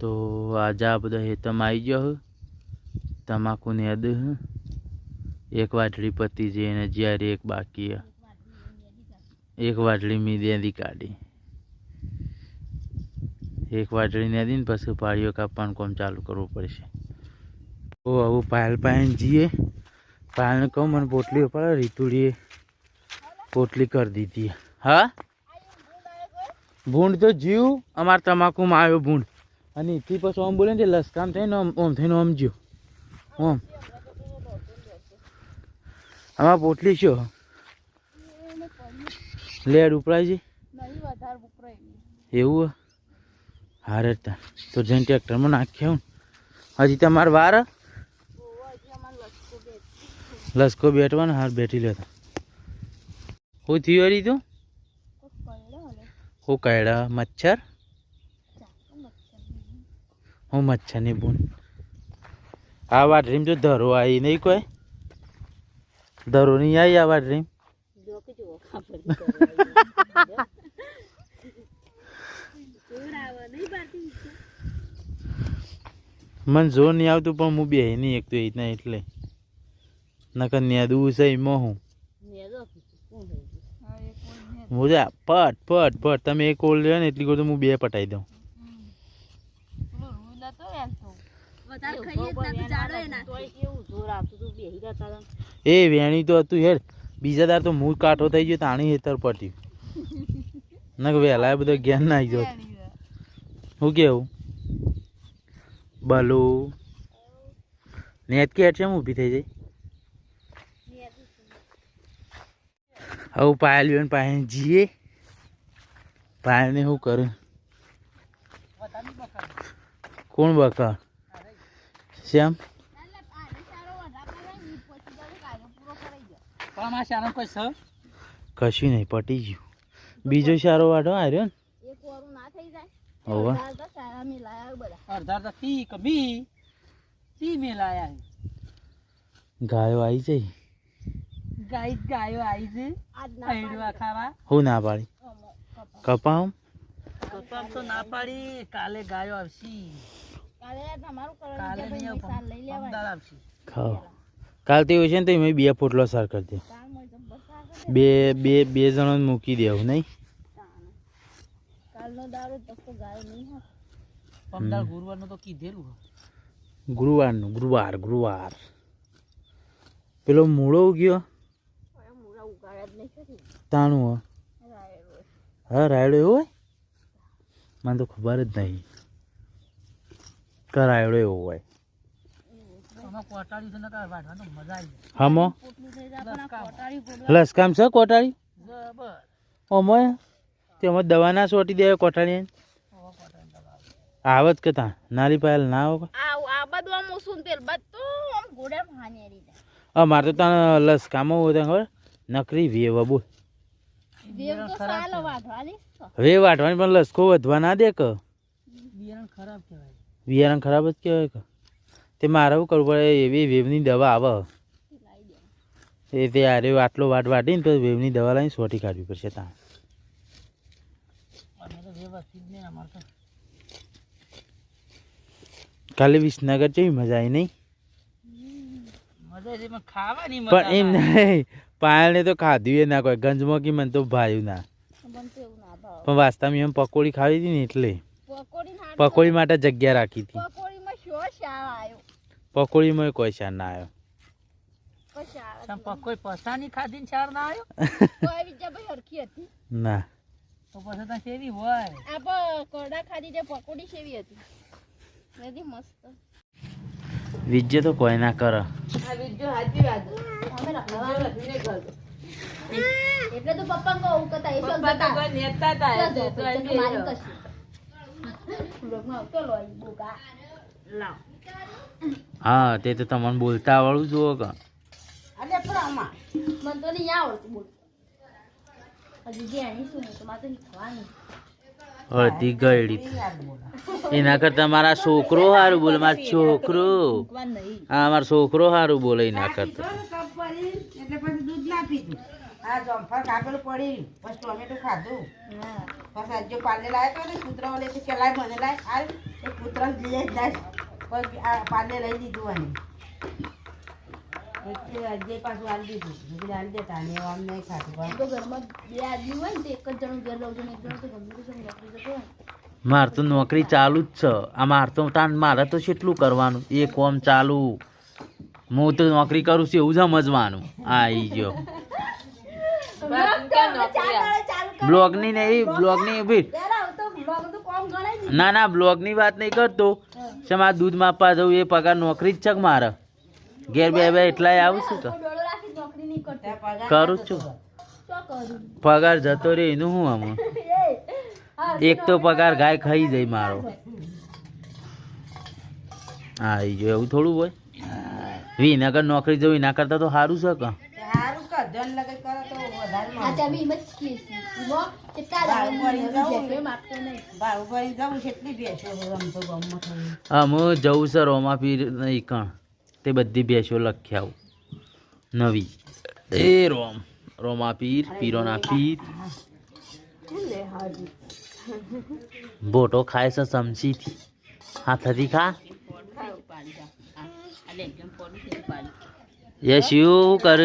તો આજે આ બધા હેતમ આવી ગયો તમાકુ ને અદ એક વાટડી પતી છે અને જ્યારે એક બાકી એક વાટડી મીંદી કાઢી એક વાટડી ને દી ને પછી પાળીઓ કાપવાનું કામ ચાલુ કરવું પડશે. તો હવે પાયલ પાયન જઈએ. પાયલને કહું મને પોટલી પડે રીતુડીએ પોટલી કરી દીધી. હા ભૂંડ તો જીવ અમારે તમાકુમાં આવ્યો ભૂંડ અને એથી પછી ઓમ બોલે ને લસકામ થઈને ઓમ થઈને ઓમ જ્યો ઓમ આમાં પોટલી શું લેડ ઉપરાય છે એવું હારે તો જઈને ટ્રેક્ટરમાં નાખ્યા હજી તમારે વાર લસકો બેઠવાનો હાર બેઠી લેતા હું થયું હરી તું હું કાઢા મચ્છર હું મચ્છર ની બૂન આ વાટરીમ જો ધરો આવી નહીં કોઈ ધરો નહીં આવી આ વાટરીમ મને જોર નહીં આવતું પણ હું બે નહીં એક તો એ રીતના એટલે નકર નેદવું છે એમાં હું મોજા પટ પટ પટ તમે એક ઓલ લ્યો ને એટલી કર તો હું બે પટાઈ દઉં. એ વેણી તો હતું હેર બીજા દાર તો મૂળ કાઠો થઈ ગયો તાણી હેતર પટ્યું નક વહેલા બધો જ્ઞાન ના આવી ગયો. શું કેવું બલો નેત કે છે ઊભી થઈ જાય. હવે પાયલ બેન પાસે જઈએ. પાયલને શું કરું કોણ બકા શ્યામ કશું નહીં પટી ગયું. બીજો સારો વાટો આવ્યો ને ગાયો આવી જાય ગાયો આવી છે હું ના પાડી કપામ તો ના પાડી કાલે ગાયો આવશે કાલ તે હોય છે ને તો મેં બે પોટલો સાર કરી દે બે બે બે જણો મૂકી દેવું નહીં ગુરુવારનું તો કીધેલું ગુરુવાર પેલો મૂળો ઉગ્યો તાણું હા રાયડો એવો હોય મને તો ખબર જ નહીં રાયડો એવો હોય હમો લસકામ છે કોટાળી ઓમો તેમાં દવા ના સોટી દે કોટાળી આવત કે તા નારી પાયલ ના આવે મારે તો ત્યાં લસકામાં હોય ખબર નકરી વેવ બોલ વે વાટવાની પણ લસકો વધવા ના દે કે બિયારણ ખરાબ જ કહેવાય કે તે મારે શું કરવું પડે એવી વેવની દવા આવે એ તે આરે આટલો વાટ વાટીને તો વેવની દવા લઈને સોટી કાઢવી પડશે ત્યાં કાલે વિસનગર જેવી મજા આવી નહીં પણ એમ નહીં પાયલને તો ખાધું એ ના કોઈ ગંજમાં કે મને તો ભાવ્યું ના પણ વાસ્તવમાં એમ પકોડી ખાવી હતી ને એટલે પકોડી માટે જગ્યા રાખી હતી પકોડીમાં કોઈ શાર ના આવ્યો પકોડી પસાની ખાધી ને શાર ના આવ્યો ના તો પછી તો સેવી હોય આ કોડા ખાધી તે પકોડી સેવી હતી એદી મસ્ત વિજ્જે તો કોઈ ના કરે આ વિજ્જો હાજી વાત અમે રખવાને ઘર એટલે તો પપ્પા કો ઉકતા એ સબ બતા કોઈ નેતા તા તો એમ મારી કશી લોગમાં તો લોઈ બોકા લાવ હા તે તો તમને બોલતા આવડું જુઓ કે અલે પ્રામા મન તો નહીં આવડતું બોલ હજી જે આની શું તો મારે તો ખવાની અડધી ગયડી એના કરતા મારા છોકરો સારું બોલે મારો છોકરો હા મારો છોકરો સારું બોલે એના કરતા એટલે પછી દૂધ ના પીધું આ જમફર કાપેલું પડી પછી ટોમેટો ખાધું પછી આજે પાલે લાવ્યો તો ને કૂતરા વાળે કે લાય મને લાય આ પાલે લઈ દીધું અને જે પાછું આલી દીધું આલી દેતા ને આમ નહીં ખાતું તો ઘરમાં બે આદમી હોય ને તો એક જ જણું ઘેર રહું છું ને એક જણું તો ગમે તે નોકરી જતો મારે તો નોકરી ચાલુ જ છે આ મારે તો કેટલું કરવાનું એક કોમ ચાલુ હું તો નોકરી કરું છું એવું સમજવાનું આવી ગયો બ્લોગની નહીં બ્લોગની બી ના બ્લોગની વાત નહીં કરતો શેમાં દૂધ માપવા જવું એ પગાર નોકરી જ છે કે મારે ઘેર બે એટલાય આવું છું કે કરું છું પગાર જતો રે એનું શું આમાં એક તો પગાર ગાય ખાઈ જાય મારો હા એ જો એવું થોડું હોય વિનગર નોકરી જવું એના કરતા તો સારું છે કે અમે જવું છે રોમાપીર નહીં કણ તે બધી ભેંસો લખી આવું નવી એ રોમાપીર પીરોના પીર બોટો ખાય છે ચમચીથી હાથથી ખા એ શું કર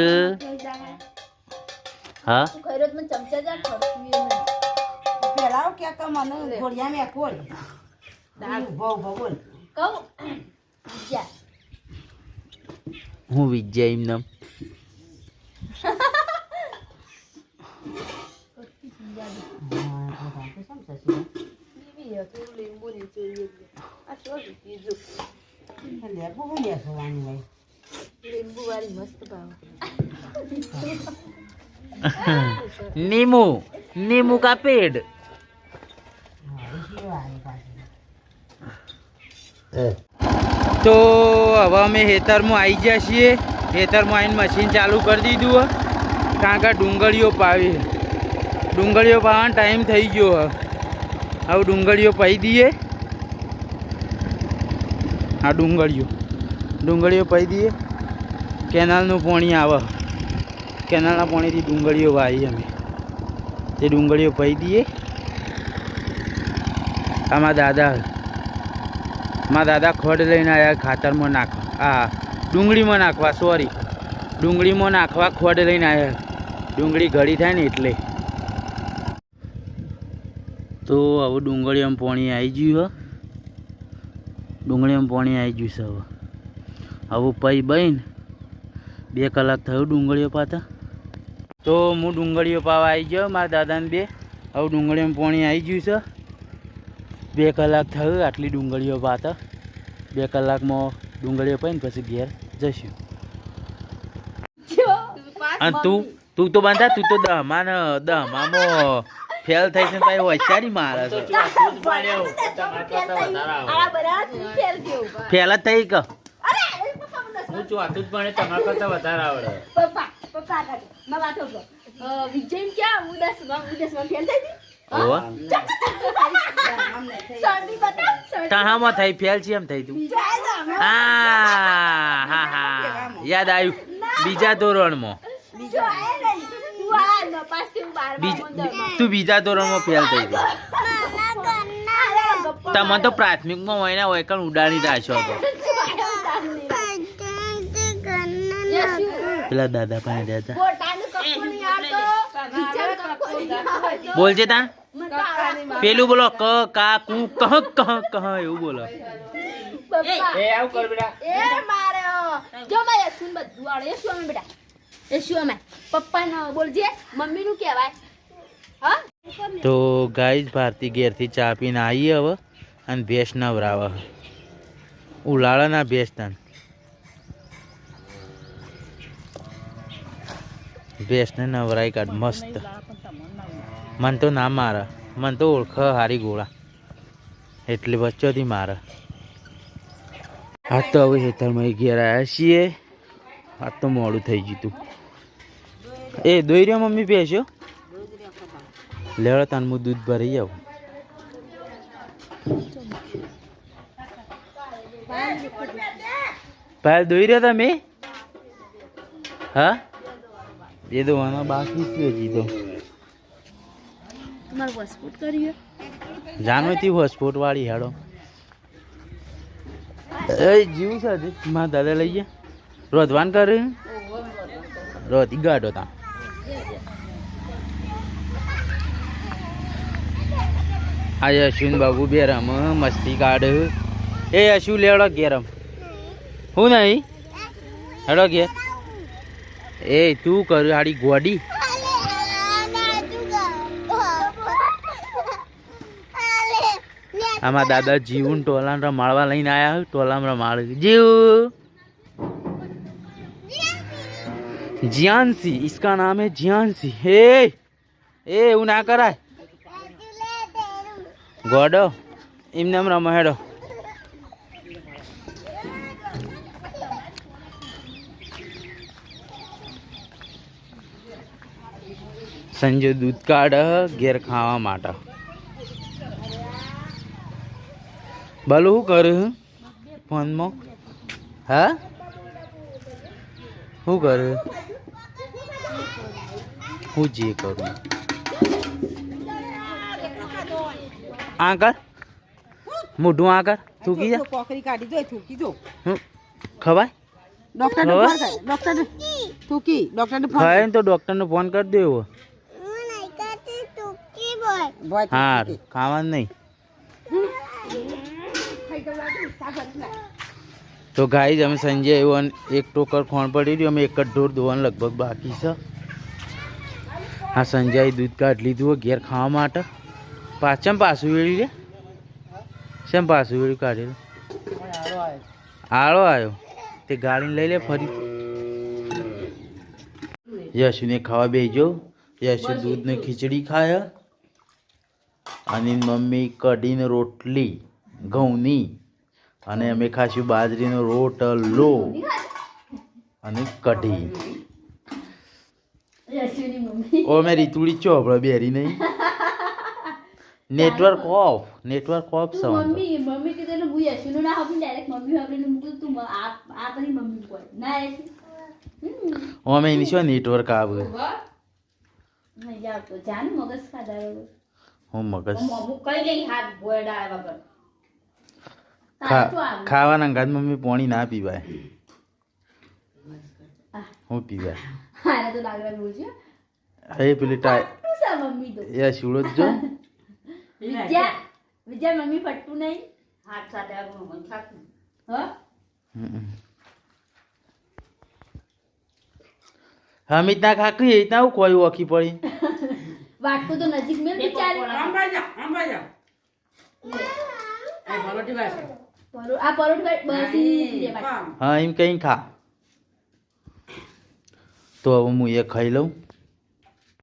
હા પેલા ક્યાં મને ઘોડિયા મેં કોલ હું વિજય એમને नींबू का पेड़ तो अब અમે ખેતરમાં આવી ગયા છીએ ખેતરમાં આવીને મશીન ચાલુ કરી દીધું કારણ કે ડુંગળીઓ પાવી ડુંગળીઓ પાવાનો ટાઈમ થઈ ગયો હવે ડુંગળીઓ પાઈ દઈએ આ ડુંગળીઓ પાઈ દઈએ કેનાલનું પાણી આવે કેનાલના પાણીથી ડુંગળીઓ વાવી અમે તે ડુંગળીઓ પાઈ દઈએ આમાં દાદા ખડ લઈને આવ્યા ખાતરમાં નાખવા ડુંગળીમાં નાખવા ડુંગળીમાં નાખવા ખડ લઈને આવ્યા ડુંગળી ઘડી થાય ને એટલે તો હવે ડુંગળીમાં પાણી આવી ગયું ડુંગળીમાં પાણી આવી ગયું છે હવે પૈ બહીને 2 કલાક થયું ડુંગળીઓ પાતા તો હું ડુંગળીઓ પાવા આવી ગયો મારા દાદાને બે હવે ડુંગળીમાં પાણી આવી ગયું છે 2 કલાક થયું આટલી ડુંગળીઓ પાતા 2 કલાકમાં ડુંગળીઓ પાઈને પછી ઘેર જઈશું અને તું તો બાંધા તું તો દહમામાં ફેલ થઈ છે ભાઈ હોશિયારી મારે છે ફેલ જ થઈ કે હું ચોથું જ ભણે તમારા કરતા વધારે આવડે તાહામાં થઈ ફેલ છે એમ થઈ તું હા યાદ આવ્યું બીજા ધોરણમાં તું બીજા ધોરણમાં ફેલ થઈ ગઈ તમે તો પ્રાથમિકમાં હોય ને હોય કણ ઉડાડી રાખ્યો હતો પેલા દાદા પાસે રહ્યા બોલજે તા પેલું બોલો ક કા કુ કહ કહ કહ એવું બોલો એ આવું કર બેટા એ મારે જો મે સુન બધું આવડે એ શું બેટા એ શું મે પપ્પા ને બોલજે મમ્મી નું કહેવાય હા તો ગાઈસ ભારતી ઘેરથી ચા પીને આવી હવે અને ભેંસ નવરાવે ઉલાળાના ભેંસ તાન ભેંસને નવરાઈ કાઢ મસ્ત મન તો ના મારે મન તો ઓળખ હારી ગોળા એટલે વચ્ચોથી મારે આ તો હવે હેતરમાં ઘેર આવ્યા છીએ આ તો મોડું થઈ ગયું તું એ દોઈ રહ્યો મમ્મી ભેંસ્યો લેવડો તાન હું દૂધ ભરી આવું પાયલ દોઈ રહ્યો તમે હા એ તો આના બાકી છે હજી તો જાનોથી હોસ્પોટ વાળી હેડો એ જીવ છે મારા દાદા લઈ ગયા રોધવાન કરે રોધી ગાડો તા આ યશુન બાબુ બે રમ મસ્તી કાઢ એ યશુ લેવડો ઘેરમ હું નહીં હેડો ઘેર એ તું કર હાડી ગોડી આમાં દાદા જીવું ટોલાન રમાડવા લઈને આયા ટોલામાં રમાડ જીવ जियांसी इसका नाम है जियांसी हे ए એવું ના કરાય ગોડો એમને રમો હેડો સંજય દૂધ કાઢ ઘેર ખાવા માટે બોલો શું કરું ફોનમાં હા શું કરું હું જે કરું આ કર મોઢું આ કર થૂકી જા પોકરી કાઢી દો થૂકી દો ખવાય ડોક્ટરને ફોન કર ડોક્ટરને થૂકી ડોક્ટરને ફોન ખાય ને તો ડોક્ટરને ફોન કરી દેવો હા ખાવાનું નહીં તો ગાઈઝ અમે સંજય આવ્યો એક ટોકર ખોણ પડી રહ્યું અમે એક જ ઢોર ધોવાનું લગભગ બાકી છે હા સંજય દૂધ કાઢ લીધું ઘેર ખાવા માટે પાછમ પાછું વેળી રે શેમ પાછું વેળ્યું કાઢેલું આળો આવ્યો તે ગાડીને લઈ લે ફરી યશુને ખાવા બેસજો યશુ દૂધને ખીચડી ખાય અને મમ્મી કઢીને રોટલી ઘઉંની અને અમે ખાશું બાજરીનો રોટલો અને કઢી ઓ મેં રીતુડી ચોપડો બેરી નહીં નેટવર્ક ઓફ સૌ મમ્મી કીધું હું યશુનું ના આપું ડાયરેક્ટ મમ્મી આપીને મૂકું તું આ કરી મમ્મી કોઈ ના ઓ મેં એની શું નેટવર્ક આવે નહીં જાવ તો જાન મગજ ખાધા હું મગજ કઈ લઈ હાથ બોયડા વગર ખાવાના અંગાત મમ્મી પાણી ના પીવાય હું પીવાય હારે તો લાગરા બોલજો હે પેલી ટાઈ સા મમ્મી તો એ શીળો જો વિજય મમ્મી ફટતું નહીં હાથ સાથે આગળ મન ખાતું હ હમીત ના ખાકરી એ ના કોઈ ઓખી પડી વાટકો તો નજીક મેલ બિચારી આમ બાજા એ ભલોટી વાસે આ પરોઠ બસી હા એમ કઈ ખા તો હવે હું એ ખાઈ લઉં